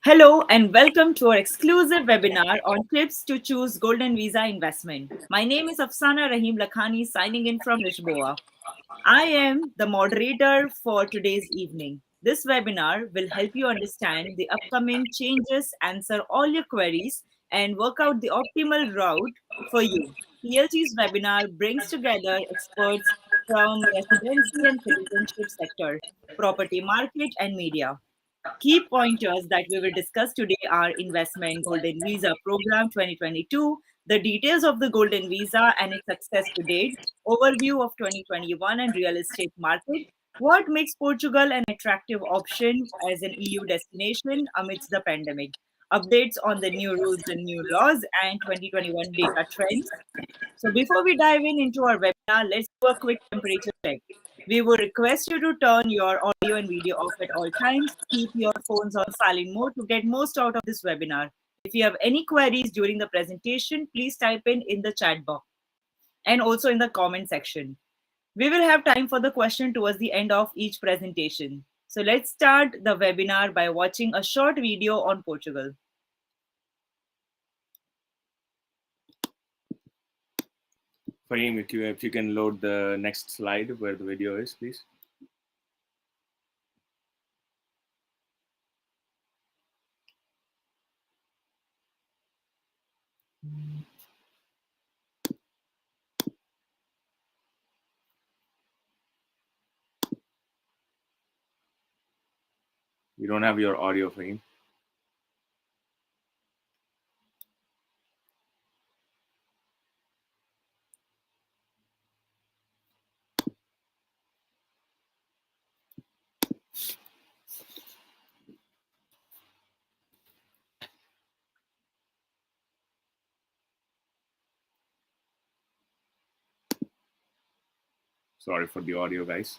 Hello and welcome to our exclusive webinar on tips to choose Golden Visa investment. My name is Afsana Rahim Lakhani signing in from Lisboa. I am the moderator for today's evening. This webinar will help you understand the upcoming changes, answer all your queries, and work out the optimal route for you. PLG's webinar brings together experts from residency and citizenship sector, property market, and media. Key pointers that we will discuss today are Investment Golden Visa Program 2022, the details of the Golden Visa and its success to date, overview of 2021 and real estate market, what makes Portugal an attractive option as an EU destination amidst the pandemic, updates on the new rules and new laws, and 2021 data trends. So before we dive into our webinar, let's do a quick temperature check. We would request you to turn your audio and video off at all times. Keep your phones on silent mode to get most out of this webinar. If you have any queries during the presentation, please type in the chat box and also in the comment section. We will have time for the question towards the end of each presentation. So let's start the webinar by watching a short video on Portugal. Fahim, if you can load the next slide where the video is, please. You don't have your audio, Fahim. Sorry for the audio, guys.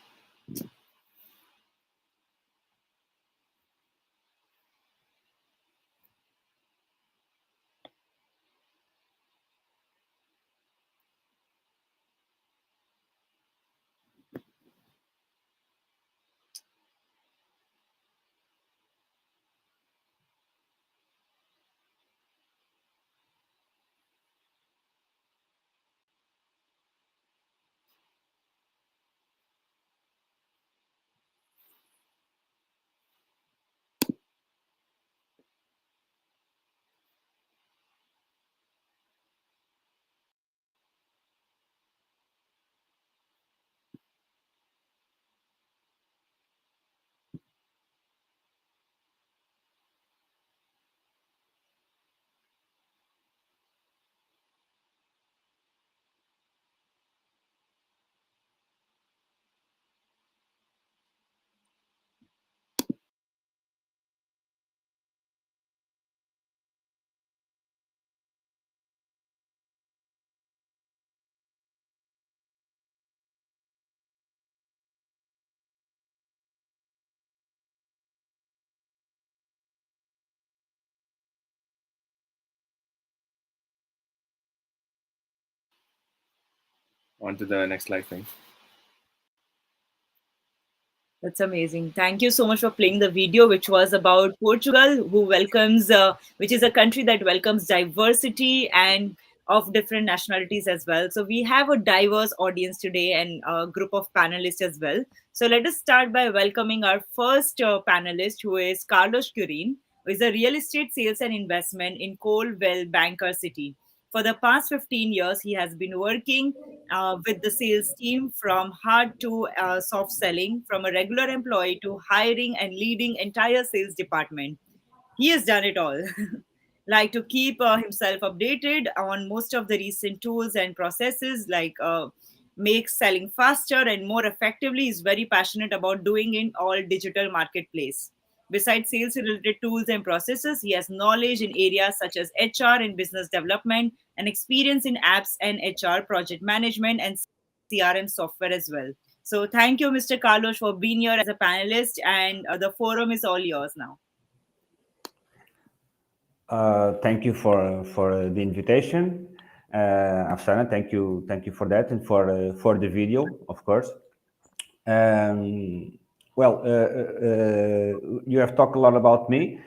On to the next slide, Fahim. That's amazing. Thank you so much for playing the video, which was about Portugal, which is a country that welcomes diversity and of different nationalities as well. So we have a diverse audience today and a group of panelists as well. So let us start by welcoming our first panelist, who is Carlos Curin, who is a real estate sales and investment in Colwell Banker City. For the past 15 years, he has been working with the sales team from hard to soft selling, from a regular employee to hiring and leading entire sales department. He has done it all. Like to keep himself updated on most of the recent tools and processes, like make selling faster and more effectively. Is very passionate about doing in all digital marketplace. Besides sales related tools and processes, he has knowledge in areas such as HR and business development and experience in apps and HR project management and CRM software as well. So thank you, Mr. Carlos, for being here as a panelist, and the forum is all yours now. Thank you for the invitation, Afsana. Thank you for that, and for the video, of course. Well, you have talked a lot about me.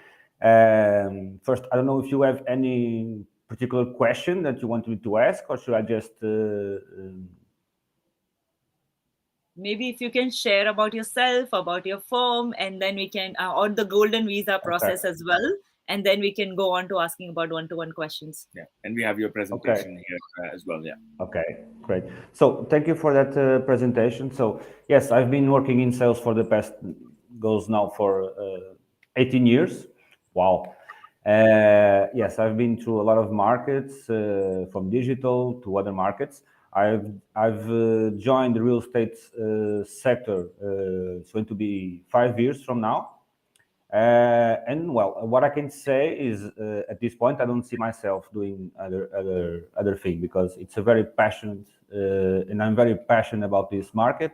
First, I don't know if you have any particular question that you want me to ask, or should I just Maybe if you can share about yourself, about your firm, and then we can, or the golden visa okay. process as well. And then we can go on to asking about one-to-one questions. Yeah, and we have your Okay. presentation here as well. Yeah. Okay, great. So thank you for that presentation. So yes, I've been working in sales for the past, goes now for 18 years. Wow. Yes, I've been through a lot of markets, from digital to other markets. I've joined the real estate sector. It's going to be 5 years from now. And well, what I can say is, at this point, I don't see myself doing other thing, because it's a very passionate, and I'm very passionate about this market,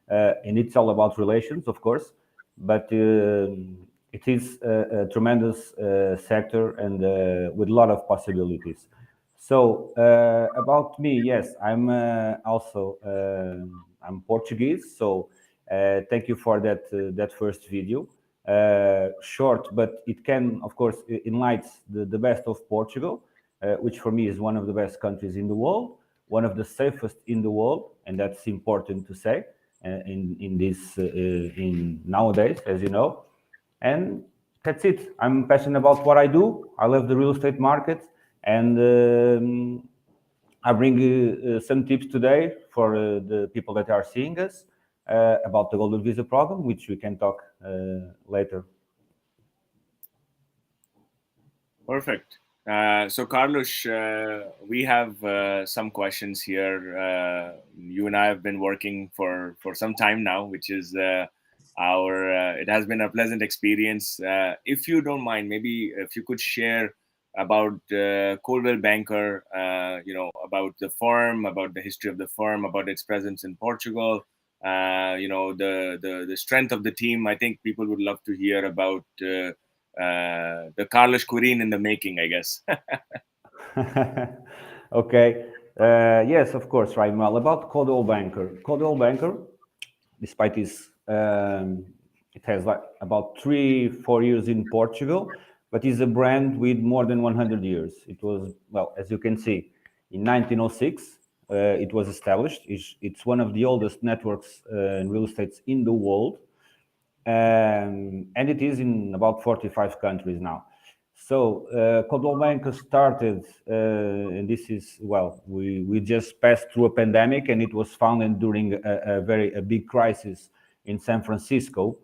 and it's all about relations, of course, but it is a tremendous sector, and with a lot of possibilities. So about me, yes, I'm also I'm Portuguese. So thank you for that first video. Short, but it can, of course, enlights the best of Portugal, which for me is one of the best countries in the world, one of the safest in the world, and that's important to say in this in nowadays, as you know. And that's it. I'm passionate about what I do. I love the real estate market, and I bring some tips today for the people that are seeing us about the Golden Visa program, which we can talk later. Perfect. So, Carlos, we have some questions here. You and I have been working for some time now, which is our. It has been a pleasant experience. If you don't mind, maybe if you could share about Coldwell Banker, about the firm, about the history of the firm, about its presence in Portugal. The strength of the team. I think people would love to hear about. The Carlos Quirine in the making, I guess. Okay. Yes, of course, right. Well, about Coldwell Banker. Coldwell Banker, despite this, it has like about 3-4 years in Portugal, but is a brand with more than 100 years. It was, well, as you can see, in 1906, it was established. It's one of the oldest networks in real estate in the world, and it is in about 45 countries now. So Coldwell Banker started, and this is, well, we just passed through a pandemic, and it was founded during a big crisis in San Francisco,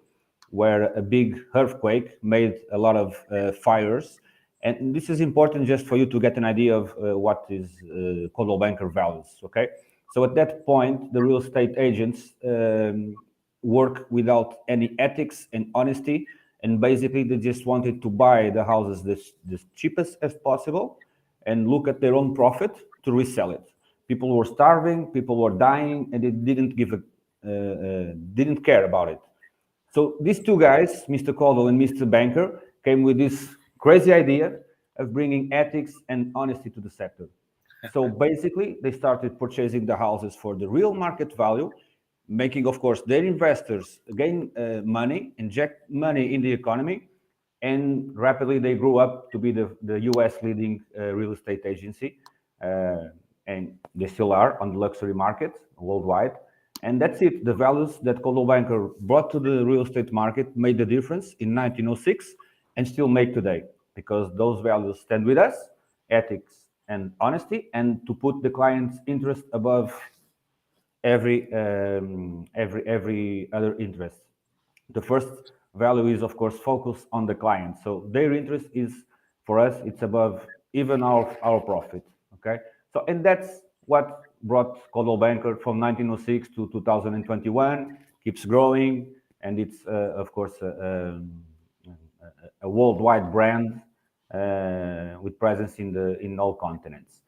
where a big earthquake made a lot of fires. And this is important just for you to get an idea of what is Coldwell Banker values. Okay, so at that point, the real estate agents work without any ethics and honesty, and basically they just wanted to buy the houses the cheapest as possible and look at their own profit to resell it. People were starving, people were dying, and they didn't care about it. So these two guys, Mr. Caldwell and Mr. Banker, came with this crazy idea of bringing ethics and honesty to the sector. So basically, they started purchasing the houses for the real market value, making, of course, their investors gain money, inject money in the economy, and rapidly they grew up to be the US leading real estate agency, and they still are on the luxury market worldwide. And that's it. The values that Coldwell Banker brought to the real estate market made the difference in 1906 and still make today, because those values stand with us: ethics and honesty, and to put the client's interest above every other interest. The first value is, of course, focus on the client. So their interest is, for us, it's above even our profit. Okay. So, and that's what brought Coldwell Banker from 1906 to 2021, keeps growing, and it's of course a worldwide brand with presence in all continents.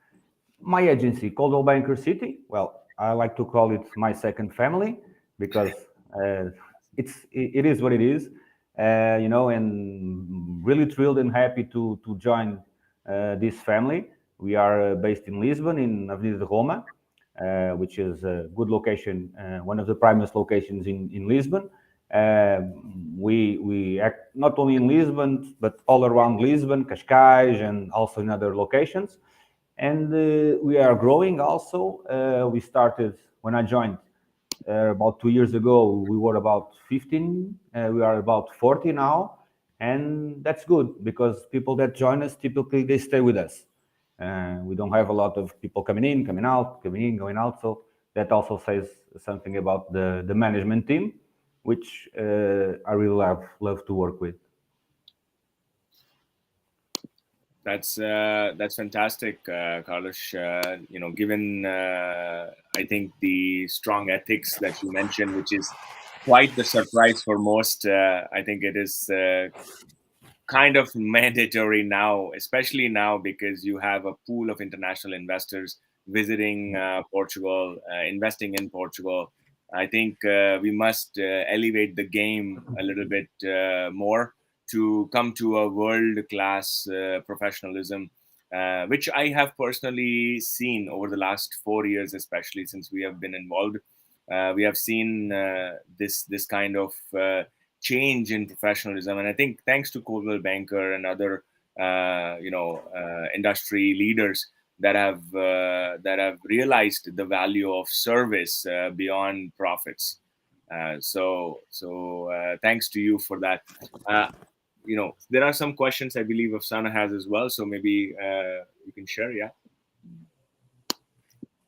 My agency, Coldwell Banker City, well, I like to call it my second family, because it is what it is, and really thrilled and happy to join this family. We are based in Lisbon, in Avenida de Roma, which is a good location, one of the primest locations in Lisbon. We act not only in Lisbon, but all around Lisbon, Cascais, and also in other locations. And we are growing also. We started when I joined about 2 years ago. We were about 15. We are about 40 now, and that's good because people that join us typically they stay with us. We don't have a lot of people coming in, coming out, coming in, going out. So that also says something about the management team, which I really love to work with. That's fantastic, Carlos. Given I think the strong ethics that you mentioned, which is quite the surprise for most, I think it is kind of mandatory now, especially now because you have a pool of international investors visiting Portugal, investing in Portugal. I think we must elevate the game a little bit more to come to a world class professionalism, which I have personally seen over the last 4 years, especially since we have been involved. We have seen this kind of change in professionalism, and I think thanks to Coldwell Banker and other industry leaders that have realized the value of service beyond profits. So thanks to you for that. There are some questions I believe Afsana has as well, so maybe you can share. Yeah.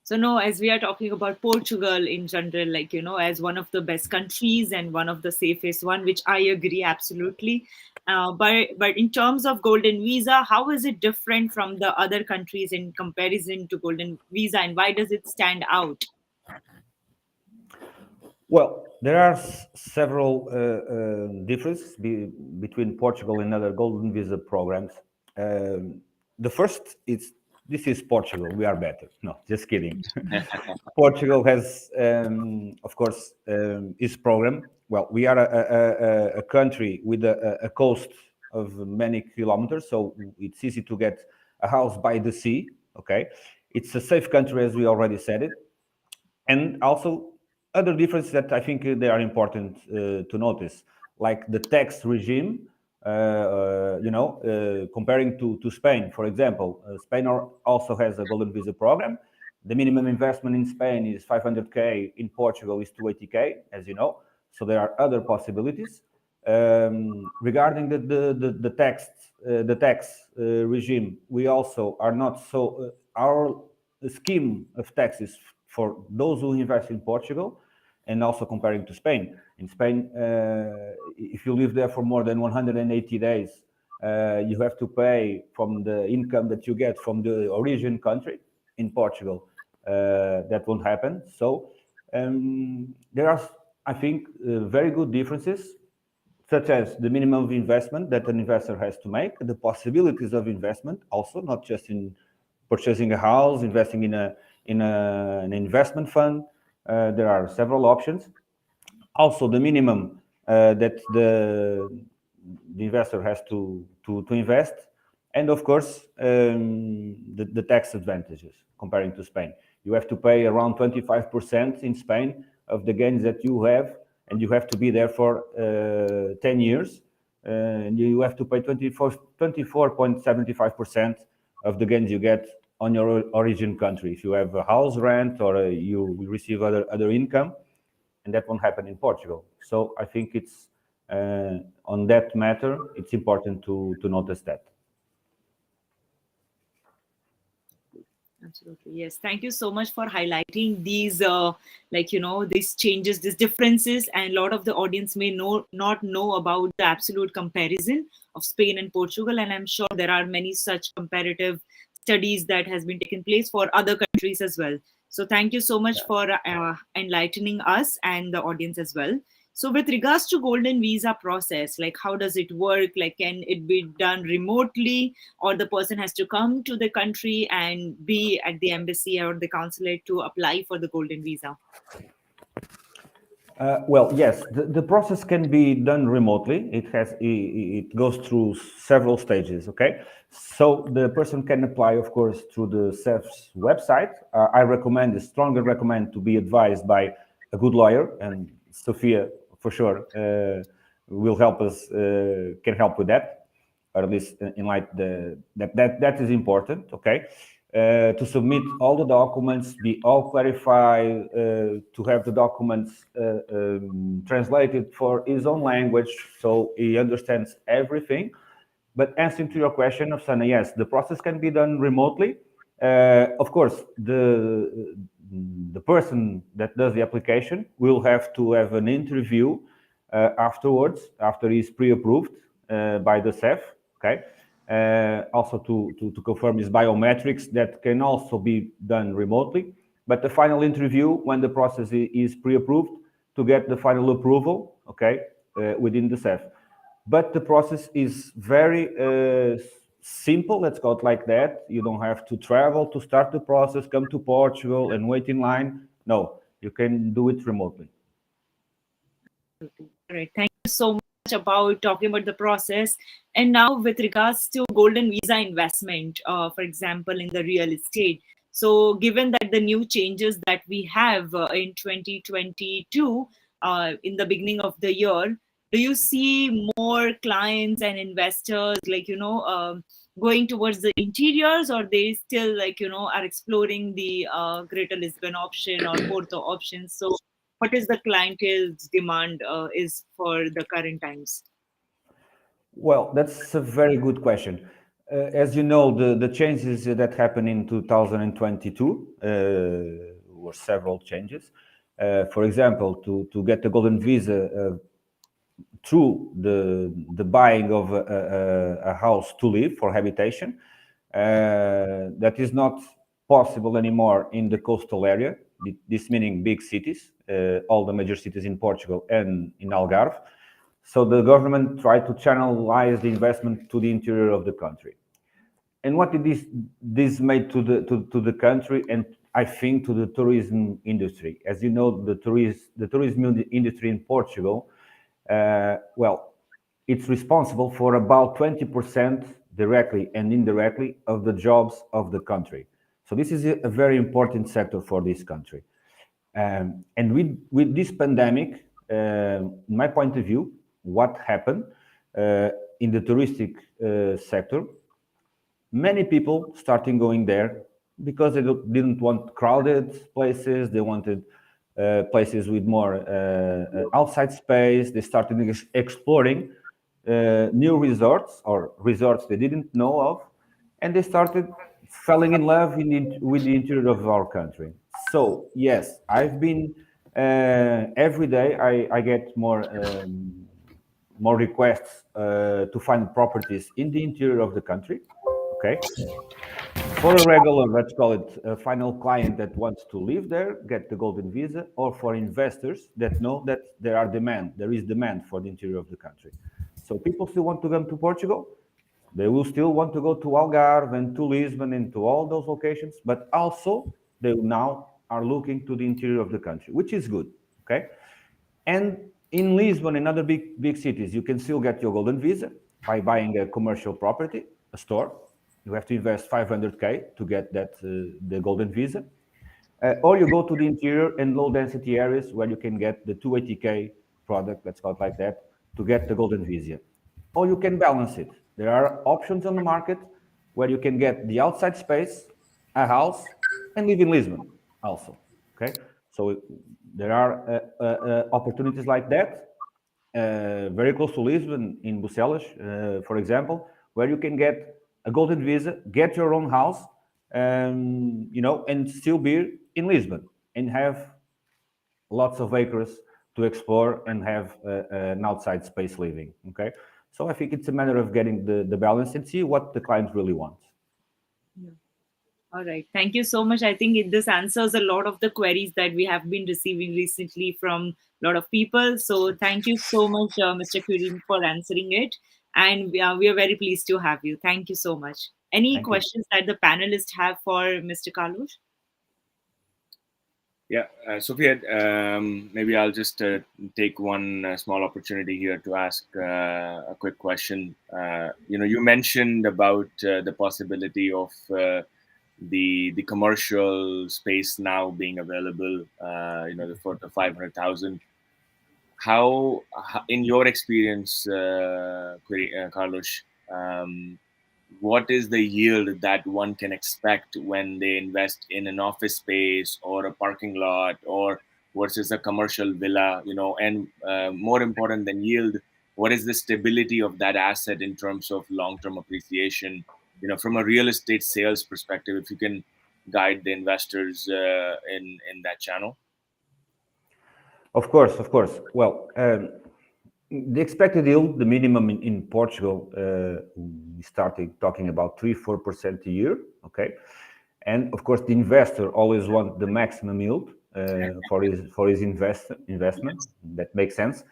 So no, as we are talking about Portugal in general, like, as one of the best countries and one of the safest one, which I agree absolutely. But in terms of golden visa, how is it different from the other countries in comparison to golden visa, and why does it stand out? Well, there are several differences between Portugal and other golden visa programs. The first is this is Portugal. We are better. No, just kidding. Portugal has, of course, its program. Well, we are a country with a coast of many kilometers, so it's easy to get a house by the sea. Okay, it's a safe country, as we already said it, and also other differences that I think they are important to notice, like the tax regime. Comparing to Spain, for example, Spain also has a golden visa program. The minimum investment in Spain is 500K. In Portugal is 280K, as you know. So there are other possibilities. Regarding the tax regime, we also are not so. Our scheme of taxes for those who invest in Portugal, and also comparing to Spain. In Spain, if you live there for more than 180 days, you have to pay from the income that you get from the origin country. In Portugal, that won't happen. So there are, I think, very good differences, such as the minimum of investment that an investor has to make, the possibilities of investment, also not just in purchasing a house, investing in an investment fund. There are several options. Also, the minimum that the investor has to invest, and of course, the tax advantages comparing to Spain. You have to pay around 25% in Spain of the gains that you have, and you have to be there for 10 years. And you have to pay 24.75% of the gains you get on your origin country if you have a house rent or you receive other income, and that won't happen in Portugal. So I think it's on that matter, it's important to notice that. Absolutely. Yes. Thank you so much for highlighting these, these changes, these differences. And a lot of the audience may not know about the absolute comparison of Spain and Portugal. And I'm sure there are many such comparative studies that has been taken place for other countries as well. So thank you so much for enlightening us and the audience as well. So with regards to golden visa process, like how does it work? Like, can it be done remotely, or the person has to come to the country and be at the embassy or the consulate to apply for the golden visa? Well, yes, the process can be done remotely. It goes through several stages. Okay, so the person can apply, of course, through the CEF's website. I strongly recommend to be advised by a good lawyer, and Sophia, for sure will help us, can help with that, or at least in light that is important. Okay, to submit all the documents, be all clarified, to have the documents translated for his own language so he understands everything. But answering to your question, Afsana, yes, the process can be done remotely. Of course, the person that does the application will have to have an interview afterwards, after he's pre-approved by the CEF. Okay, also to confirm his biometrics, that can also be done remotely. But the final interview, when the process is pre-approved, to get the final approval, okay, within the CEF. But the process is very simple, let's call it like that. You don't have to travel to start the process, come to Portugal and wait in line. No, you can do it remotely. All right. Thank you so much about talking about the process. And now, with regards to golden visa investment, for example, in the real estate. So, given that the new changes that we have in 2022, in the beginning of the year, do you see more clients and investors, like, going towards the interiors, or they still, like, are exploring the Greater Lisbon option or Porto options? So, what is the clientele's demand is for the current times? Well, that's a very good question. As you know, the changes that happened in 2022 were several changes. For example, to get the golden visa through the buying of a house to live for habitation, that is not possible anymore in the coastal area. This meaning big cities, all the major cities in Portugal and in Algarve. So the government tried to channelize the investment to the interior of the country. And what did this made to the country, and I think to the tourism industry? As you know, the tourism industry in Portugal, well, it's responsible for about 20% directly and indirectly of the jobs of the country. So this is a very important sector for this country. And with this pandemic, in my point of view, what happened in the touristic sector, many people starting going there because they didn't want crowded places. They wanted places with more outside space. They started exploring new resorts or resorts they didn't know of, and they started falling in love with the interior of our country. So yes, I've been every day I get more requests to find properties in the interior of the country. Okay, for a regular, let's call it a final client that wants to live there, get the golden visa, or for investors that know that there is demand for the interior of the country. So people still want to come to Portugal. They will still want to go to Algarve and to Lisbon and to all those locations, but also they now are looking to the interior of the country, which is good. Okay, and in Lisbon and other big cities, you can still get your golden visa by buying a commercial property, a store. You have to invest 500K to get that the golden visa, or you go to the interior and low density areas where you can get the 280K product, let's call it like that, to get the golden visa. Or you can balance it. There are options on the market where you can get the outside space, a house, and live in Lisbon also. Okay, so there are opportunities like that, very close to Lisbon, in Bucelas, for example, where you can get a golden visa, get your own house, and still be in Lisbon and have lots of acres to explore and have an outside space living. Okay, so I think it's a matter of getting the balance and see what the client really wants. Yeah. All right. Thank you so much. I think this answers a lot of the queries that we have been receiving recently from a lot of people. So thank you so much, Mr. Kurin, for answering it. And we are very pleased to have you. Thank you so much. Any Thank you. questions that the panelists have for Mr. Carlos? Yeah, Sophia, maybe I'll just take one small opportunity here to ask a quick question. You mentioned about the possibility of the commercial space now being available, for the 500,000. how in your experience, Carlos, what is the yield that one can expect when they invest in an office space or a parking lot or versus a commercial villa, and more important than yield, what is the stability of that asset in terms of long-term appreciation, from a real estate sales perspective, if you can guide the investors in that channel? Of course, of course. Well, the expected yield, the minimum in Portugal, we started talking about 3-4% a year. Okay, and of course, the investor always wants the maximum yield for his investment. That makes sense,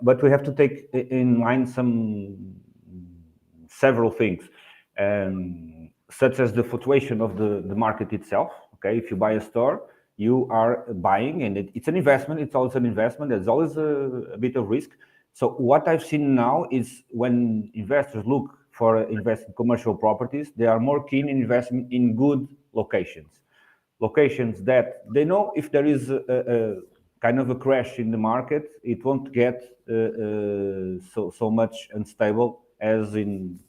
but we have to take in mind several things, such as the fluctuation of the market itself. Okay, if you buy a store, you are buying, and it's an investment. It's also an investment. There's always a bit of risk. So what I've seen now is when investors look for invest in commercial properties, they are more keen in investing in good locations that they know if there is a kind of a crash in the market, it won't get so much unstable as in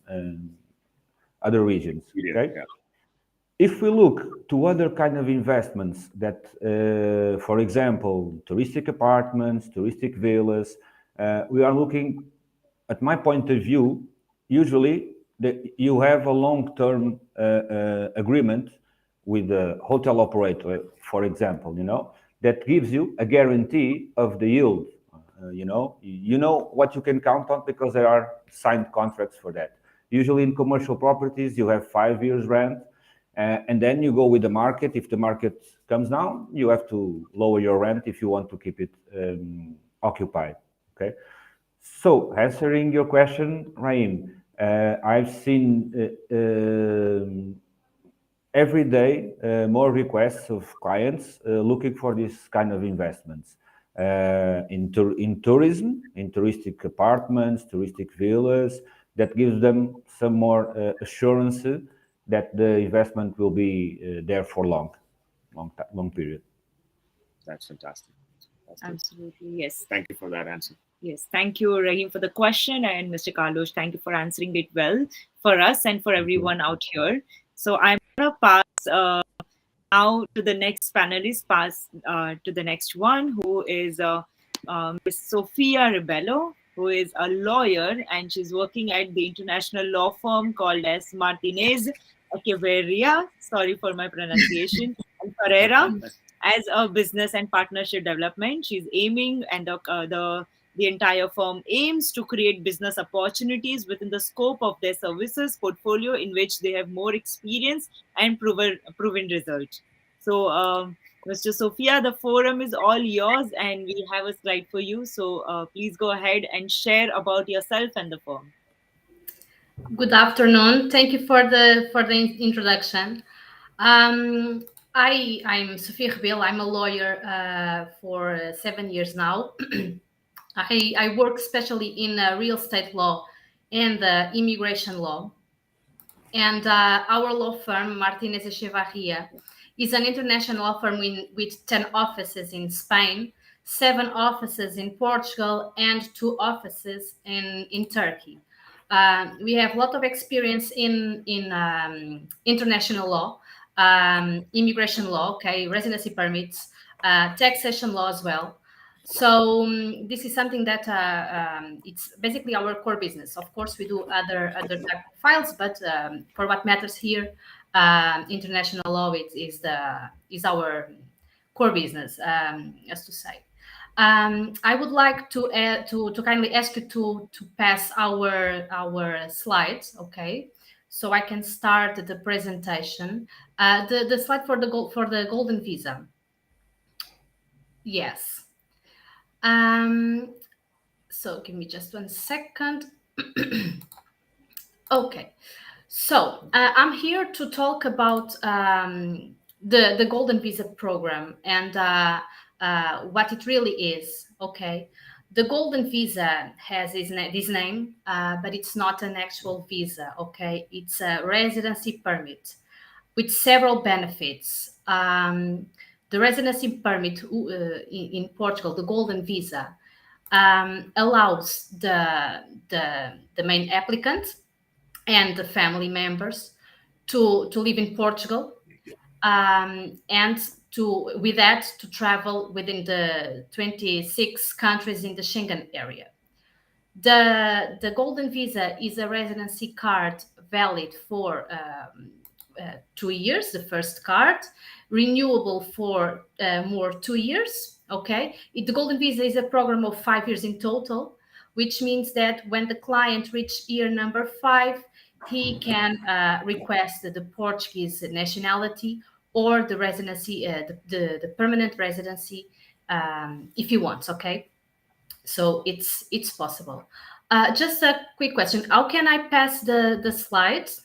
other regions. Okay. Yeah. If we look to other kind of investments that, for example, touristic apartments, touristic villas, we are looking, at my point of view, usually you have a long-term agreement with the hotel operator, for example, that gives you a guarantee of the yield. You know what you can count on because there are signed contracts for that. Usually in commercial properties, you have 5 years rent, and then you go with the market. If the market comes down, you have to lower your rent if you want to keep it occupied. Okay. So answering your question, Raim, I've seen every day more requests of clients looking for this kind of investments in tourism, in touristic apartments, touristic villas, that gives them some more assurance that the investment will be there for long period. That's fantastic. Absolutely, yes. Thank you for that answer. Yes, thank you, Rahim, for the question, and Mr. Carlos, thank you for answering it well for us and for everyone out here. So I'm gonna pass now to the next panelist, pass to the next one, who is Ms. Sofia Rebello, who is a lawyer, and she's working at the international law firm called as Martinez Echeverria, sorry for my pronunciation, and Ferreira, as a business and partnership development. She's aiming, and the entire firm aims to create business opportunities within the scope of their services portfolio in which they have more experience and proven result. So, Mr. Sophia, the forum is all yours, and we have a slide for you. So, please go ahead and share about yourself and the firm. Good afternoon. Thank you for the introduction. I'm Sofia Rebelo. I'm a lawyer for 7 years now. I work especially in real estate law and immigration law. And our law firm, Martinez Echeverria, is an international law firm with 10 offices in Spain, 7 offices in Portugal, and 2 offices in Turkey. We have a lot of experience in international law, immigration law, residency permits, taxation law as well. So this is something that it's basically our core business. Of course, we do other type of files, but for what matters here, international law is our core business, as to say. I would like to kindly ask you to pass our slides, okay? So I can start the presentation. The slide for the golden visa. Yes. So give me just 1 second. Okay. So I'm here to talk about the golden visa program and what it really is. Okay. The golden visa has this name, but it's not an actual visa. Okay. It's a residency permit with several benefits. The residency permit in Portugal, the golden visa, allows the main applicant and the family members to live in Portugal, and with that to travel within the 26 countries in the Schengen area. The Golden Visa is a residency card valid for 2 years, the first card, renewable for more 2 years. Okay, the Golden Visa is a program of 5 years in total, which means that when the client reaches year number 5, he can request the Portuguese nationality or the residency, the permanent residency, if he wants. Okay, so it's possible. Just a quick question: how can I pass the slides?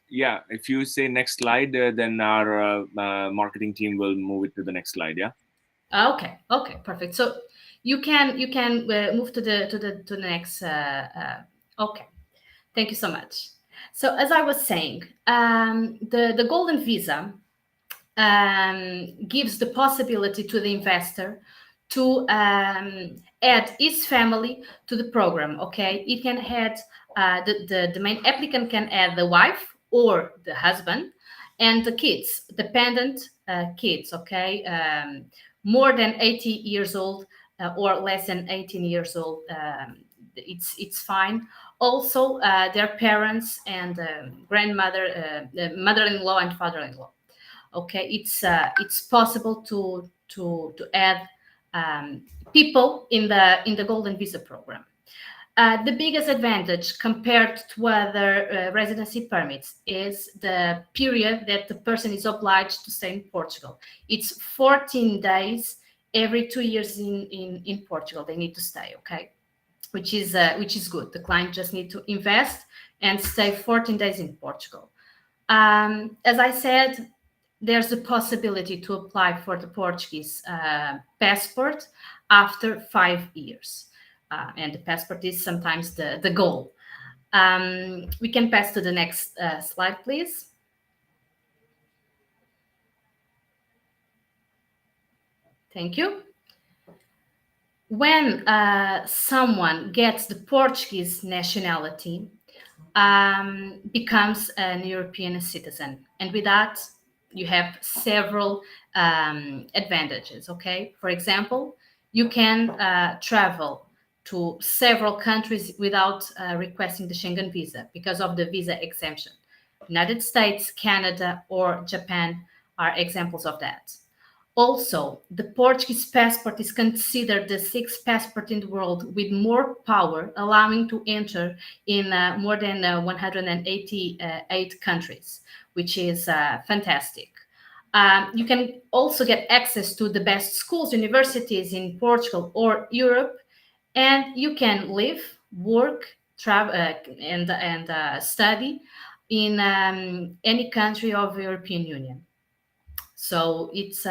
Yeah, if you say next slide, then our marketing team will move it to the next slide. Yeah. Okay, perfect. So you can move to the next. Okay, thank you so much. So as I was saying, the Golden Visa gives the possibility to the investor to add his family to the program. Okay, it can add the main applicant can add the wife or the husband and the kids, dependent kids. Okay, more than 80 years old or less than 18 years old. It's fine. Also, their parents and grandmother, mother-in-law and father-in-law. Okay, it's possible to add people in the Golden Visa program. The biggest advantage compared to other residency permits is the period that the person is obliged to stay in Portugal. It's 14 days every 2 years in Portugal. They need to stay. Okay, which is good. The client just need to invest and stay 14 days in Portugal. As I said, there's the possibility to apply for the Portuguese passport after 5 years. And the passport is sometimes the goal. We can pass to the next slide, please. Thank you. When someone gets the Portuguese nationality, becomes an European citizen, and with that, you have several advantages. Okay, for example, you can travel to several countries without requesting the Schengen visa because of the visa exemption. United States, Canada, or Japan are examples of that. Also, the Portuguese passport is considered the sixth passport in the world with more power, allowing to enter in more than 188 countries, which is fantastic. You can also get access to the best schools, universities in Portugal or Europe, and you can live, work, travel, and study in any country of the European Union. So it's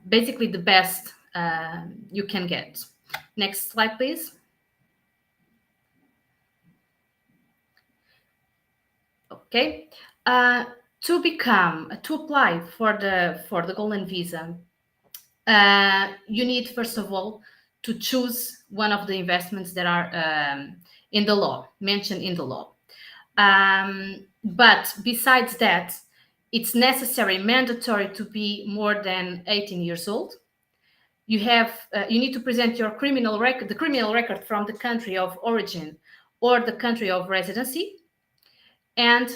basically the best you can get. Next slide, please. Okay, to apply for the Golden Visa, you need first of all to choose one of the investments that are in the law, mentioned in the law. But besides that, it's mandatory to be more than 18 years old. You need to present your criminal record from the country of origin or the country of residency, and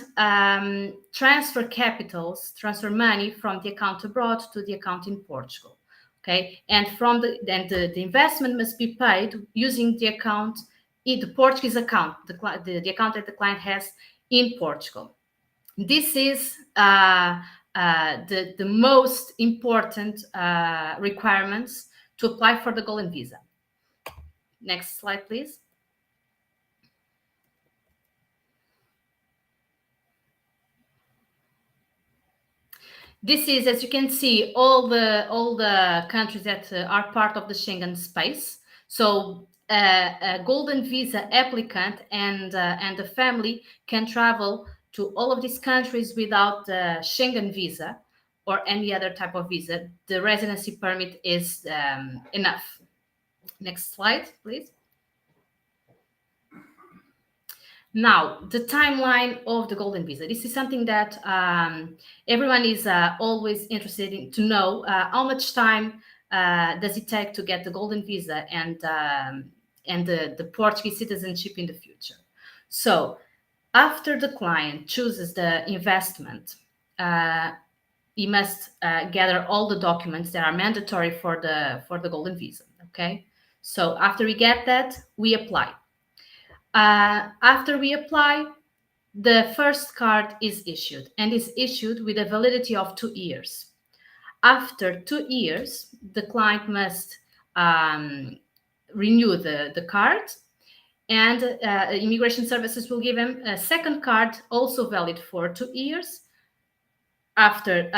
transfer money from the account abroad to the account in Portugal. Okay, and the investment must be paid using the account, the Portuguese account, the account that the client has in Portugal. This is the most important requirements to apply for the Golden Visa. Next slide, please. This is, as you can see, all the countries that are part of the Schengen space. So a Golden Visa applicant and the family can travel to all of these countries without the Schengen visa or any other type of visa, the residency permit is enough. Next slide, please. Now, the timeline of the golden visa. This is something that everyone is always interested in to know. How much time does it take to get the golden visa and the Portuguese citizenship in the future? So, after the client chooses the investment, he must gather all the documents that are mandatory for the golden visa. Okay, so after we get that, we apply. After we apply, the first card is issued and is issued with a validity of 2 years. After 2 years, the client must renew the card, and immigration services will give him a second card, also valid for 2 years. After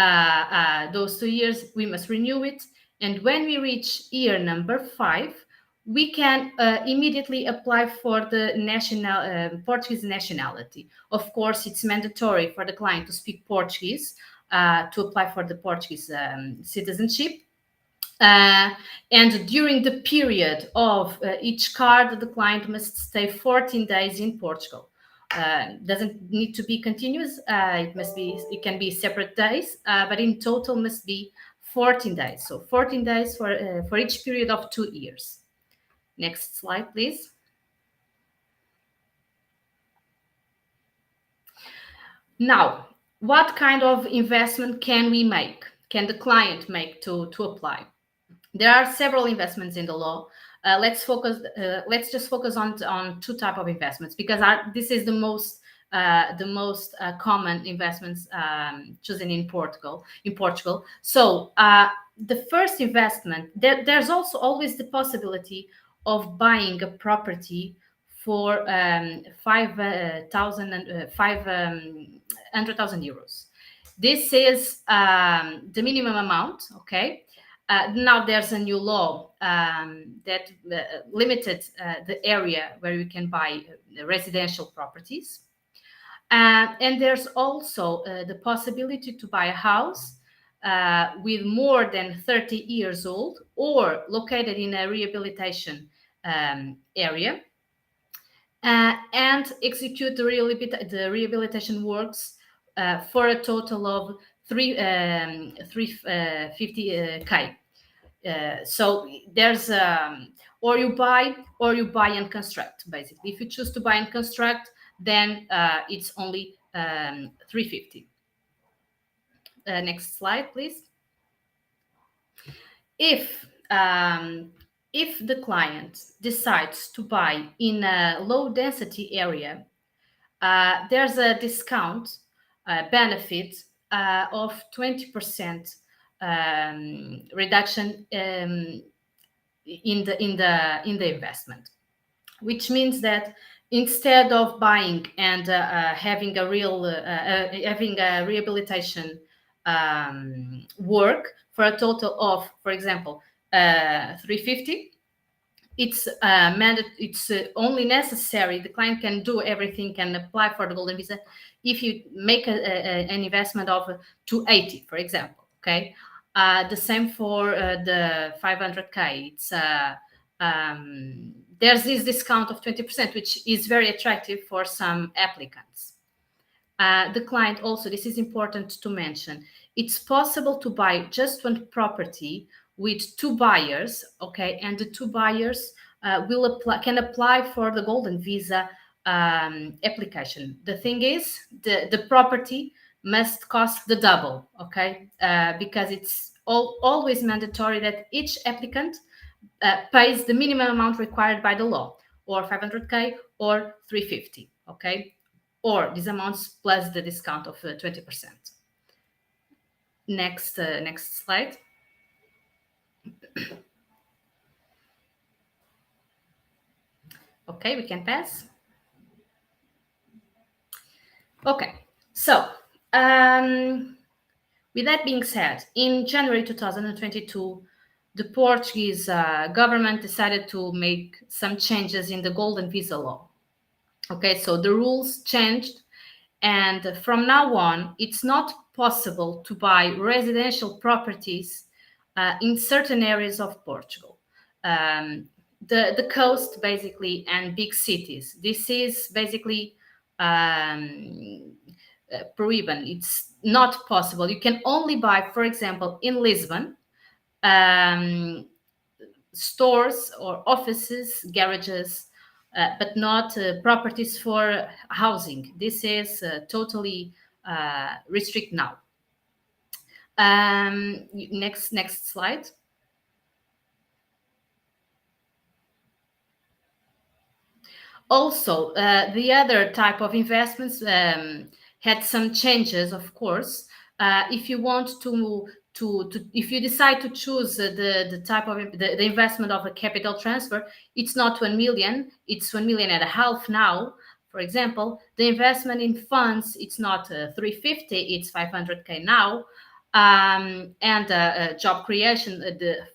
those 2 years, we must renew it. And when we reach year number 5, we can immediately apply for the Portuguese nationality. Of course, it's mandatory for the client to speak Portuguese to apply for the Portuguese citizenship. And during the period of each card, the client must stay 14 days in Portugal. Doesn't need to be continuous. It can be separate days, but in total must be 14 days. So 14 days for each period of 2 years. Next slide, please. Now, what kind of investment can we make? Can the client make to apply? There are several investments in the law. Let's just focus on 2 types of investments, because this is the most common investments chosen in Portugal. So the first investment, there's also always the possibility of buying a property for 500,000 euros. This is the minimum amount. Okay. Now there's a new law that limited the area where you can buy residential properties. And there's also the possibility to buy a house with more than 30 years old or located in a rehabilitation area, and execute the rehabilitation works for a total of 350k. So there's or you buy and construct. Basically, if you choose to buy and construct, then it's only 350. Next slide, please. If the client decides to buy in a low density area, there's a discount benefit of 20% reduction in the investment, which means that instead of buying and having a rehabilitation work for a total of, for example, 350, it's only necessary. The client can do everything, can apply for the golden visa if you make an investment of 280, for example. Okay. The same for the 500k. It's there's this discount of 20%, which is very attractive for some applicants. The client also, this is important to mention, it's possible to buy just one property with 2 buyers, okay, and the 2 buyers can apply for the golden visa application. The thing is, the property must cost the double, okay, because it's always mandatory that each applicant pays the minimum amount required by the law, or 500k or 350, okay, or these amounts plus the discount of 20%. Next slide. Okay, we can pass. Okay, so with that being said, in January 2022, the Portuguese government decided to make some changes in the golden visa law. Okay, so the rules changed, And from now on, it's not possible to buy residential properties in certain areas of Portugal. The coast, basically, and big cities. This is basically prohibited. It's not possible. You can only buy, for example, in Lisbon, stores or offices, garages, but not properties for housing. This is totally restrict now. Next slide. Also, the other type of investments had some changes, of course. If you want to if you decide to choose the type of the investment of a capital transfer, it's not 1 million, it's 1.5 million now. For example, the investment in funds, it's not 350, it's 500k now. And job creation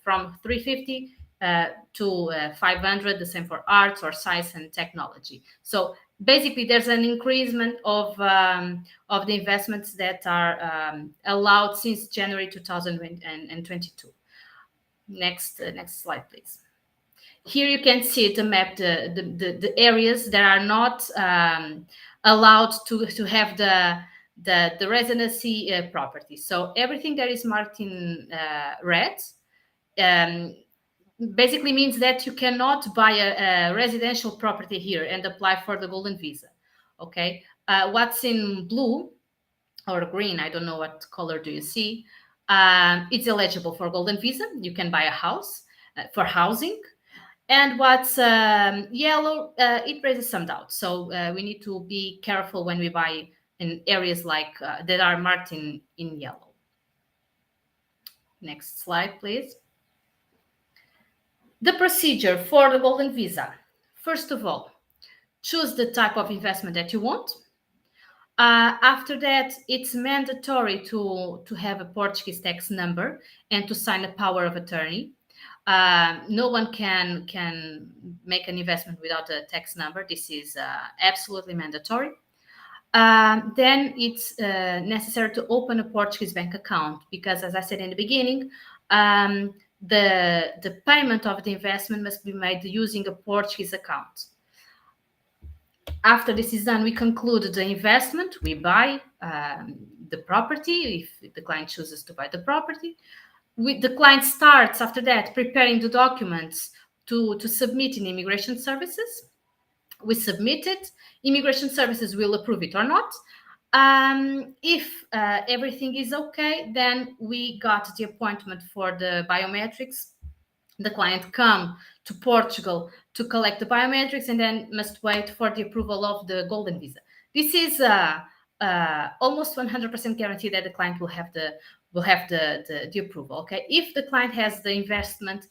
from 350 to 500, the same for arts or science and technology. So basically, there's an increasement of the investments that are allowed since January 2022. Next slide, please. Here you can see the map, the areas that are not allowed to have the residency property. So everything that is marked in red basically means that you cannot buy a residential property here and apply for the golden visa. Okay, what's in blue or green, I don't know what color do you see, it's eligible for golden visa. You can buy a house for housing. And what's yellow, it raises some doubt. So we need to be careful when we buy in areas like that are marked in yellow. Next slide, please. The procedure for the golden visa. First of all, choose the type of investment that you want. After that, it's mandatory to have a Portuguese tax number and to sign a power of attorney. No one can make an investment without a tax number. This is absolutely mandatory. Then it's necessary to open a Portuguese bank account because, as I said in the beginning, the payment of the investment must be made using a Portuguese account. After this is done, we conclude the investment. We buy the property if the client chooses to buy the property. The client starts after that preparing the documents to submit in immigration services. We submit it. Immigration services will approve it or not. If everything is okay, then we got the appointment for the biometrics. The client come to Portugal to collect the biometrics and then must wait for the approval of the golden visa. This is almost 100% guarantee that the client will have the approval. Okay, if the client has the investment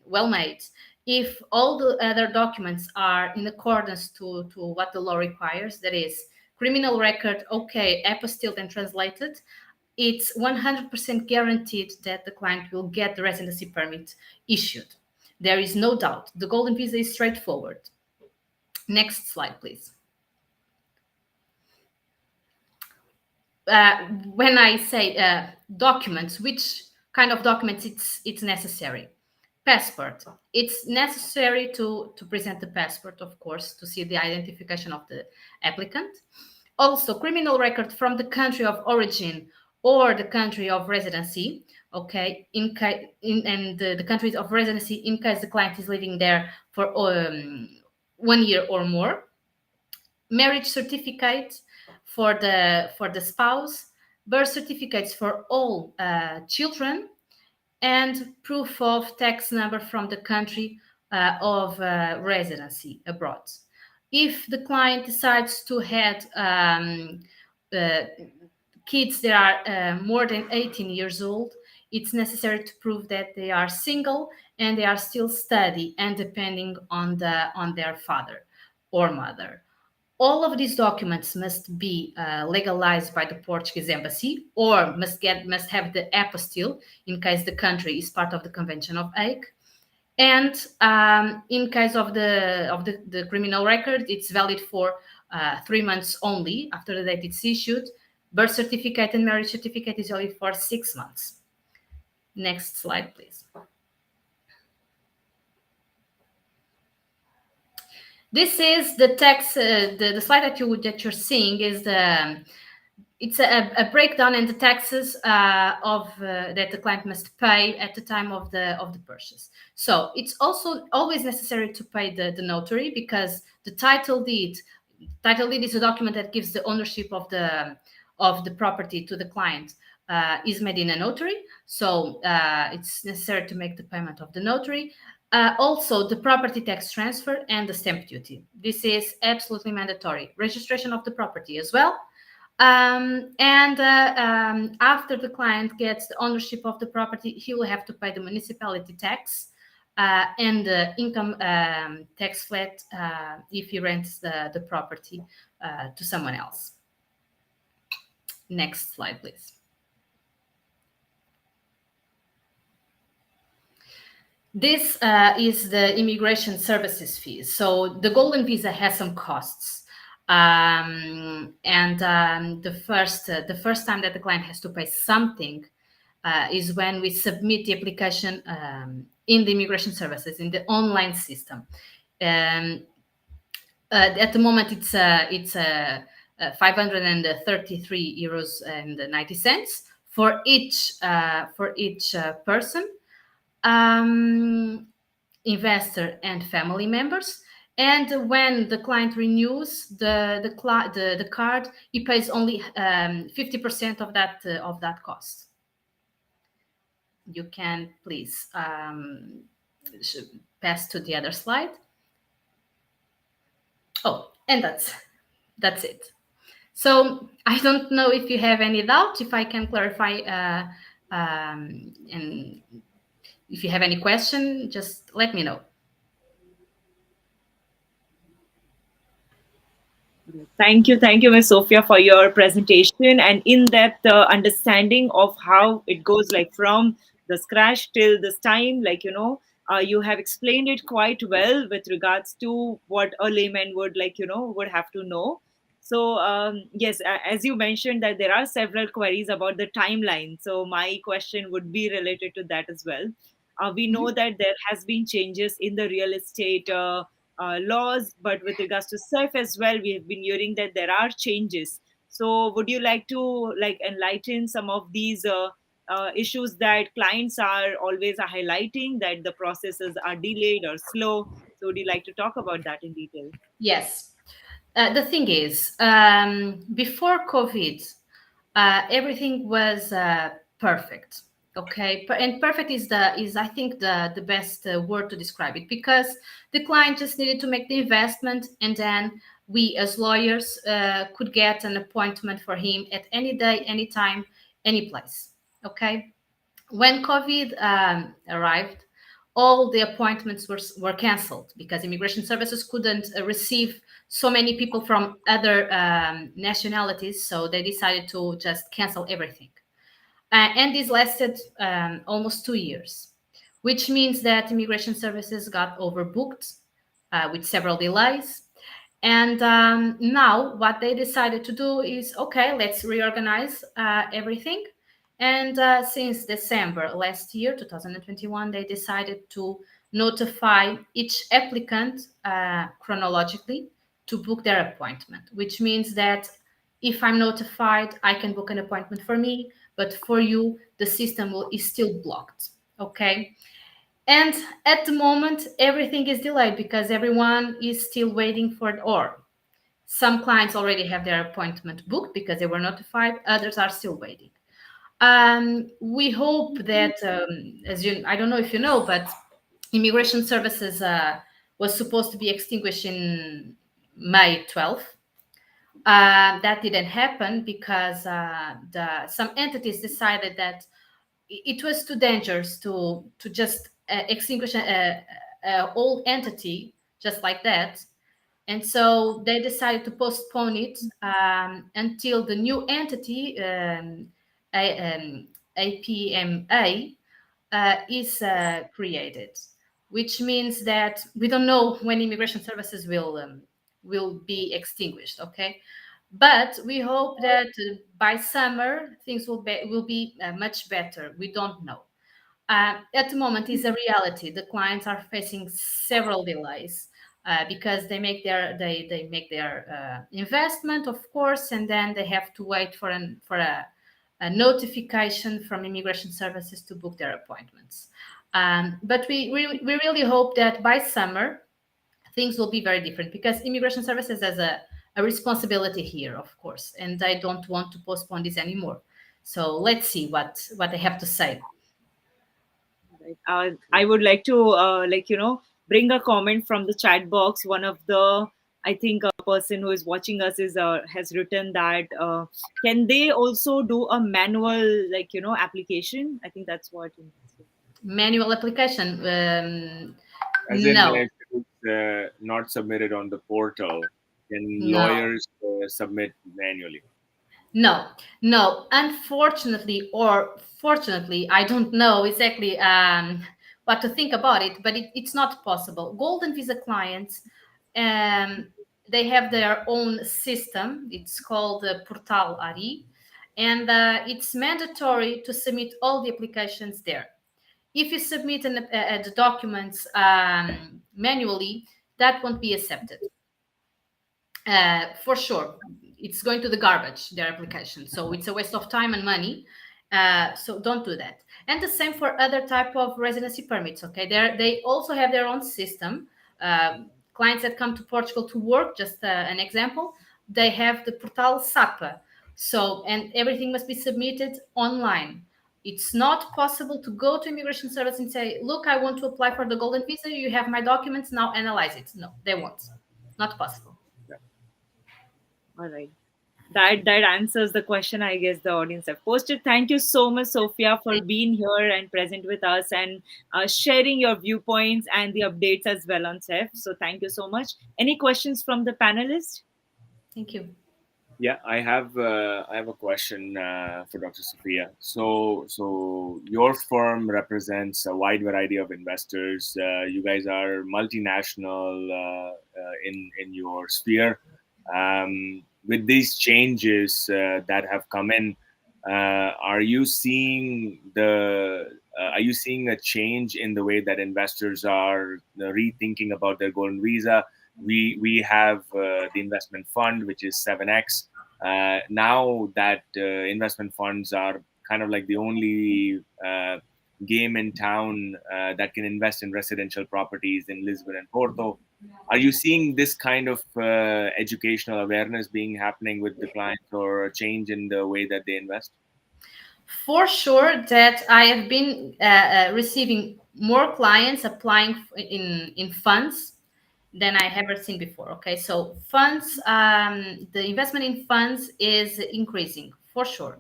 well made, if all the other documents are in accordance to what the law requires, that is criminal record, okay, apostilled and translated, it's 100% guaranteed that the client will get the residency permit issued. There is no doubt. The golden visa is straightforward. Next slide, please. When I say documents, which kind of documents it's necessary? Passport. It's necessary to present the passport, of course, to see the identification of the applicant. Also, criminal record from the country of origin or the country of residency, okay, and the countries of residency in case the client is living there for 1 year or more. Marriage certificate for the spouse, birth certificates for all children, and proof of tax number from the country of residency abroad. If the client decides to have kids that are more than 18 years old, it's necessary to prove that they are single and they are still studying and depending on their father or mother. All of these documents must be legalized by the Portuguese embassy or must have the apostille in case the country is part of the Convention of Hague. And in case of the criminal record, it's valid for 3 months only after the date it's issued. Birth certificate and marriage certificate is only for 6 months. Next slide, please. This is the tax. The slide that you're seeing is it's a breakdown in the taxes that the client must pay at the time of the purchase. So it's also always necessary to pay the notary, because the title deed is a document that gives the ownership of the property to the client, is made in a notary. So it's necessary to make the payment of the notary. Also, the property tax transfer and the stamp duty. This is absolutely mandatory. Registration of the property as well. After the client gets the ownership of the property, he will have to pay the municipality tax and the income tax flat if he rents the property to someone else. Next slide, please. This is the immigration services fees. So the Golden Visa has some costs. The first time that the client has to pay something is when we submit the application in the immigration services, in the online system. At the moment, it's 533 euros and 90 cents for each person, investor and family members. And when the client renews the card, he pays only 50% of that cost. You can please pass to the other slide. Oh, and that's it. So I don't know if you have any doubt, if I can clarify, and if you have any question, just let me know. Thank you, Ms. Sophia, for your presentation and in-depth understanding of how it goes, like from the scratch till this time. You have explained it quite well with regards to what a layman would would have to know. So yes, as you mentioned that there are several queries about the timeline. So my question would be related to that as well. We know that there has been changes in the real estate laws, but with regards to SEF as well, we have been hearing that there are changes. So, would you like to enlighten some of these issues that clients are always highlighting, that the processes are delayed or slow? So, would you like to talk about that in detail? Yes. The thing is, before COVID, everything was perfect. Okay, and perfect is I think the best word to describe it, because the client just needed to make the investment, and then we as lawyers could get an appointment for him at any day, any time, any place. Okay, when COVID arrived, all the appointments were canceled because immigration services couldn't receive so many people from other nationalities, so they decided to just cancel everything. And this lasted almost 2 years, which means that immigration services got overbooked with several delays. And now what they decided to do is, okay, let's reorganize everything. And since December last year, 2021, they decided to notify each applicant chronologically to book their appointment, which means that if I'm notified, I can book an appointment for me, but for you, the system is still blocked. Okay. And at the moment, everything is delayed because everyone is still waiting for it, or some clients already have their appointment booked because they were notified, others are still waiting. We hope that, I don't know if you know, but immigration services was supposed to be extinguished in May 12th. That didn't happen because some entities decided that it was too dangerous to just extinguish a old entity just like that. And so they decided to postpone it until the new entity, APMA, is created, which means that we don't know when immigration services will will be extinguished. Okay, but we hope that by summer things will be much better. We don't know. At the moment, is a reality. The clients are facing several delays because they make their investment, of course, and then they have to wait for a notification from immigration services to book their appointments. But we really hope that by summer things will be very different, because immigration services has a responsibility here, of course, and I don't want to postpone this anymore. So let's see what they have to say. Right. I would like to bring a comment from the chat box. One of the, I think, a person who is watching us is has written that can they also do a manual application? I think that's what. Manual application, As in, no. if it's not submitted on the portal, can No, lawyers submit manually? no, no. Unfortunately, or fortunately, I don't know exactly what to think about it, but it's not possible. Golden Visa clients, um, they have their own system. It's called the Portal ARI, and it's mandatory to submit all the applications there. If you submit the documents manually, that won't be accepted. For sure, it's going to the garbage, their application, so it's a waste of time and money. So don't do that. And the same for other type of residency permits. Okay, they also have their own system. Clients that come to Portugal to work, just an example, they have the portal SAPA. So, and everything must be submitted online. It's not possible to go to immigration service and say, look, I want to apply for the golden visa, you have my documents, now analyze it. No, they won't. Not possible. All right. That answers the question I guess the audience have posted. Thank you so much, Sophia, for being here and present with us and sharing your viewpoints and the updates as well on CEF. So thank you so much. Any questions from the panelists? Thank you. Yeah, I have a question for Dr. Sophia. So your firm represents a wide variety of investors. You guys are multinational in your sphere. With these changes that have come in, are you seeing a change in the way that investors are rethinking about their golden visa? We have the investment fund, which is 7x. Now that investment funds are kind of like the only game in town that can invest in residential properties in Lisbon and Porto. Are you seeing this kind of educational awareness being happening with the clients, or a change in the way that they invest? For sure that I have been receiving more clients applying in funds than I ever seen before. Okay, so funds, the investment in funds is increasing for sure.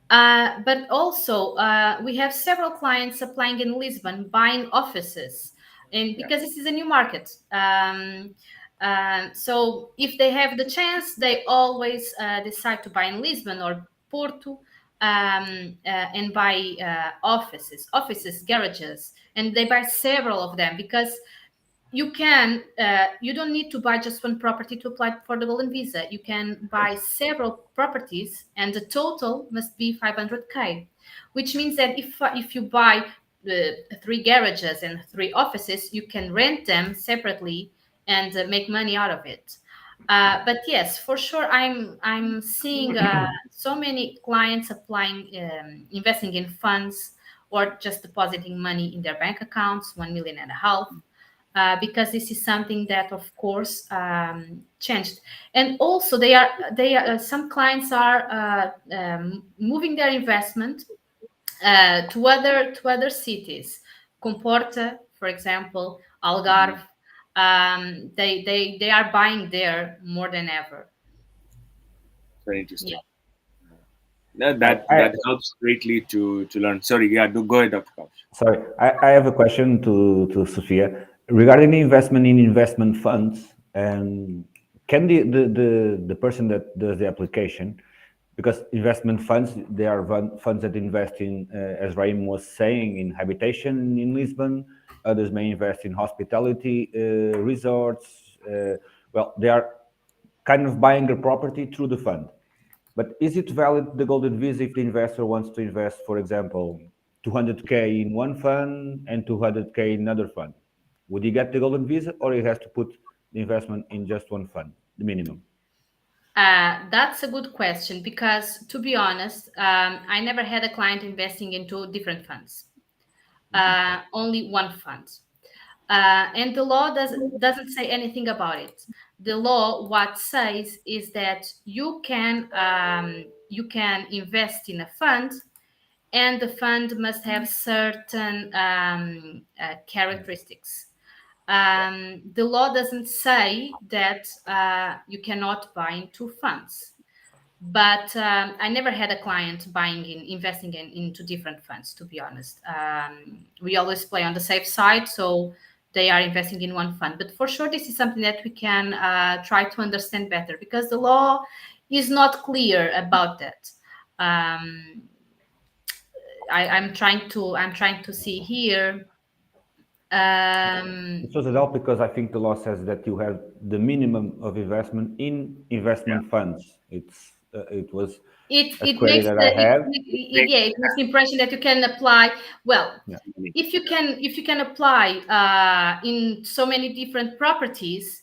But also, we have several clients applying in Lisbon, buying offices, and Yeah. because this is a new market. So if they have the chance, they always decide to buy in Lisbon or Porto, and buy offices, garages, and they buy several of them because you don't need to buy just one property to apply for the golden visa. You can buy several properties and the total must be 500k, which means that if you buy three garages and three offices, you can rent them separately and make money out of it. But yes, for sure, I'm seeing so many clients applying, investing in funds or just depositing money in their bank accounts, 1.5 million, because this is something that, of course, changed. And also, they are some clients are moving their investment to other cities, Comporta, for example, Algarve. Mhm. They are buying there more than ever. Very Yeah. interesting. That Right. that that helps greatly to learn. Sorry, yeah, do go ahead, Dr. Kaush. Sorry, I have a question to Sophia regarding the investment in investment funds. And can the person that does the application, because investment funds, they are funds that invest in, as Raim was saying, in habitation in Lisbon. Others may invest in hospitality resorts. Well, they are kind of buying a property through the fund. But is it valid, the golden visa, if the investor wants to invest, for example, 200K in one fund and 200K in another fund? Would he get the golden visa, or he has to put the investment in just one fund, the minimum? That's a good question because, to be honest, I never had a client investing into different funds, only one fund. And the law doesn't say anything about it. The law, what says is that you can invest in a fund, and the fund must have certain characteristics. The law doesn't say that you cannot buy into funds, but I never had a client investing into different funds. To be honest, we always play on the safe side, so they are investing in one fund. But for sure, this is something that we can try to understand better because the law is not clear about that. I'm trying to see here. It was help because I think the law says that you have the minimum of investment in Yeah. investment funds. It was a It query makes that I had. it makes the impression that you can apply. Well, Yeah. if you can apply in so many different properties,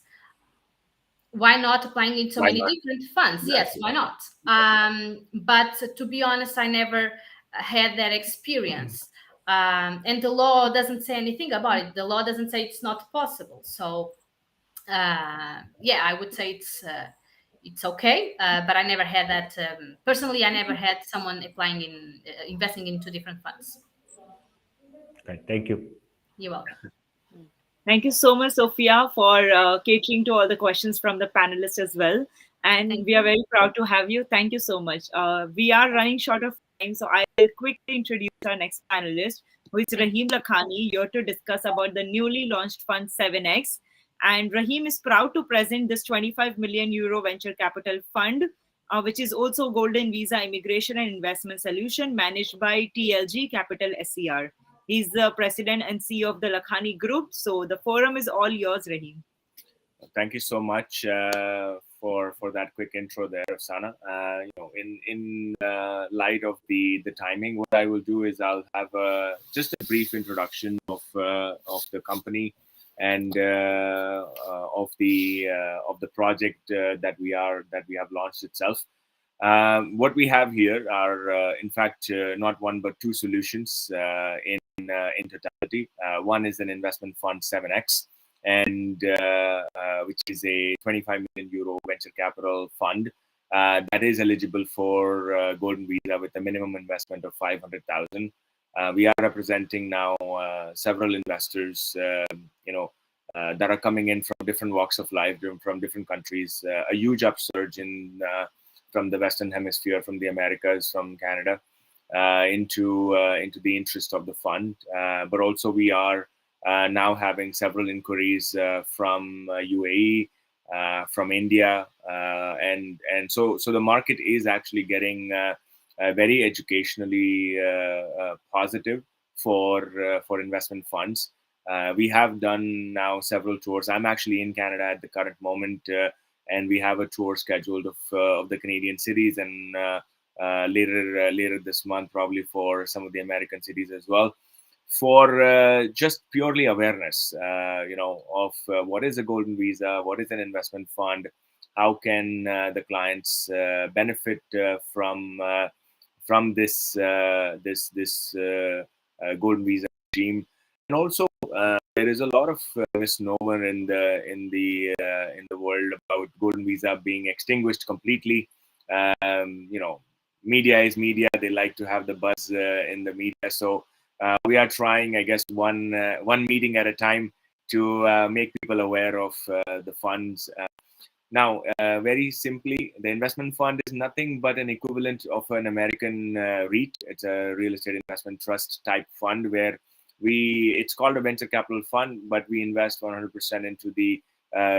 why not applying in so Why many not? different funds? Yes, why not? But to be honest, I never had that experience. And the law doesn't say anything about it. The law doesn't say it's not possible. So yeah, I would say it's okay. But I never had that personally. I never had someone applying in investing in two different funds. Okay, thank you. You're welcome. Thank you so much, Sophia, for catering to all the questions from the panelists as well. And Thank we are you. very proud to have you. Thank you so much. We are running short of time, so I will quickly introduce our next panelist, who is Thank Rahim Lakhani, here to discuss about the newly launched fund 7X. And Rahim is proud to present this 25 million euro venture capital fund, which is also Golden Visa Immigration and Investment Solution managed by TLG Capital SCR. He's the president and CEO of the Lakhani Group. So the forum is all yours, Rahim. Thank you so much for that quick intro there, Sana. In light of the timing, what I will do is I'll have just a brief introduction of the company and of the project that we have launched itself. What we have here are, in fact, not one but two solutions in totality. One is an investment fund 7X, and which is a 25 million euro venture capital fund that is eligible for Golden Visa with a minimum investment of 500,000. We are representing now several investors, that are coming in from different walks of life, from different countries. A huge upsurge from the Western Hemisphere, from the Americas, from Canada, into the interest of the fund. But also we are now having several inquiries from UAE, from India, and so the market is actually getting very educationally positive for investment funds. We have done now several tours. I'm actually in Canada at the current moment, and we have a tour scheduled of the Canadian cities, and later this month, probably for some of the American cities as well, for just purely awareness, of what is a Golden Visa, what is an investment fund, how can the clients benefit from this Golden Visa regime, and also there is a lot of misnomer in the world about Golden Visa being extinguished completely. Media is media; they like to have the buzz in the media, so. We are trying, I guess, one meeting at a time to make people aware of the funds. Now, very simply, the investment fund is nothing but an equivalent of an American REIT. It's a real estate investment trust type fund where it's called a venture capital fund, but we invest 100% into the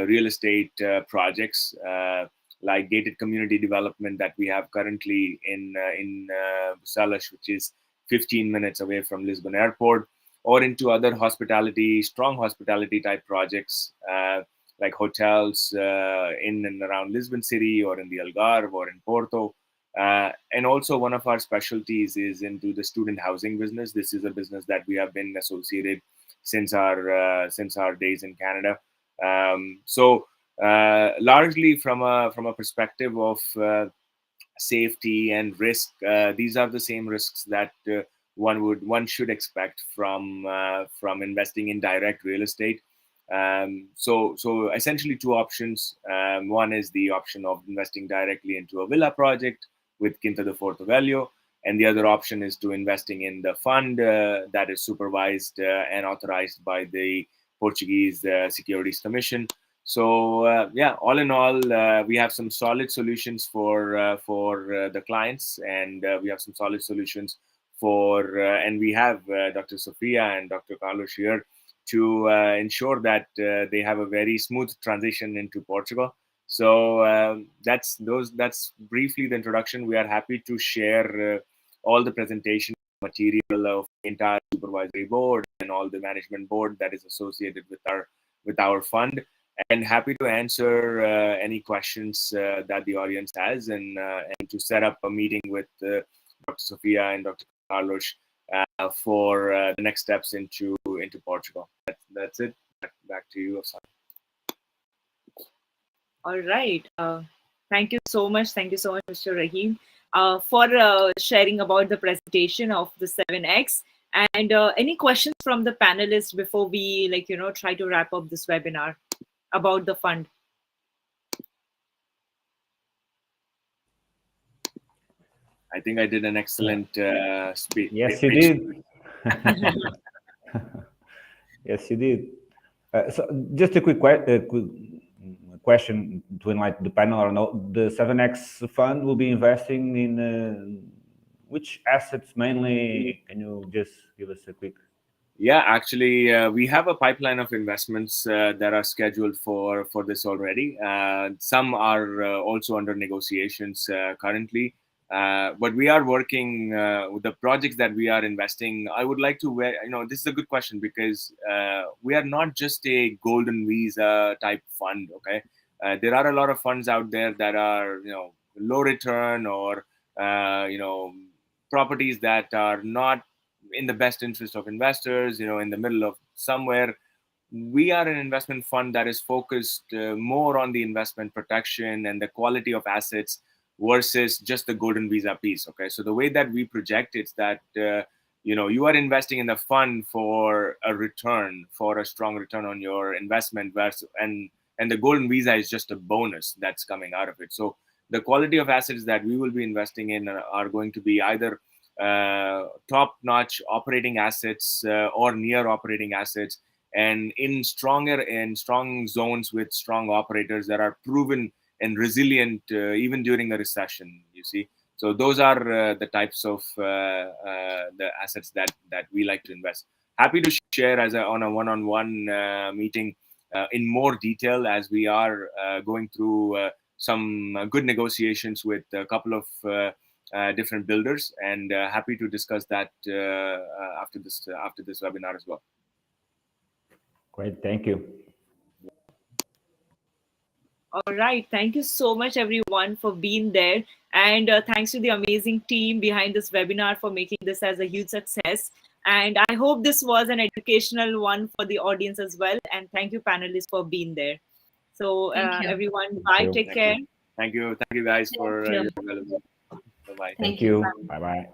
real estate projects like gated community development that we have currently in Busalas, which is 15 minutes away from Lisbon Airport, or into other strong hospitality type projects like hotels in and around Lisbon City or in the Algarve or in Porto. And also one of our specialties is into the student housing business. This is a business that we have been associated since our days in Canada. Largely from a perspective of safety and risk, these are the same risks that one should expect from investing in direct real estate. So essentially two options. One is the option of investing directly into a villa project with Quinta de Portugal, and the other option is to investing in the fund that is supervised and authorized by the Portuguese Securities Commission. So all in all, we have some solid solutions for the clients, and we have some solid solutions and we have Dr. Sophia and Dr. Carlos here to ensure that they have a very smooth transition into Portugal. So that's briefly the introduction. We are happy to share all the presentation material of the entire supervisory board and all the management board that is associated with our fund, and happy to answer any questions that the audience has, and to set up a meeting with Dr. Sophia and Dr. Carlos for the next steps into Portugal. That's it. Back to you, Afsan. All right. Thank you so much. Thank you so much, Mr. Rahim, for sharing about the presentation of the 7X. And any questions from the panelists before we try to wrap up this webinar about the fund? I think I did an excellent speech. Yes, you did. Yes, you did. So just a quick question to enlighten the panel or no. The 7X fund will be investing in which assets mainly? Can you just give us a quick? Yeah, actually, we have a pipeline of investments that are scheduled for this already. Some are also under negotiations currently. But we are working with the projects that we are investing. I would like to, this is a good question because we are not just a golden visa type fund. Okay, there are a lot of funds out there that are low return or properties that are not in the best interest of investors. In the middle of somewhere. We are an investment fund that is focused more on the investment protection and the quality of assets versus just the golden visa piece. Okay, so the way that we project it's that you are investing in the fund for a return, for a strong return on your investment, versus, and the golden visa is just a bonus that's coming out of it. So the quality of assets that we will be investing in are going to be either top-notch operating assets or near operating assets, and in strong zones with strong operators that are proven and resilient even during a recession. You see, so those are the types of the assets that we like to invest. Happy to share on a one-on-one meeting in more detail, as we are going through some good negotiations with a couple of different builders, and happy to discuss that after this webinar as well. Great, thank you. All right. Thank you so much, everyone, for being there. And thanks to the amazing team behind this webinar for making this as a huge success. And I hope this was an educational one for the audience as well. And thank you, panelists, for being there. So everyone, bye. Take care. Thank you guys for your availability. Bye-bye. Thank you. Bye-bye.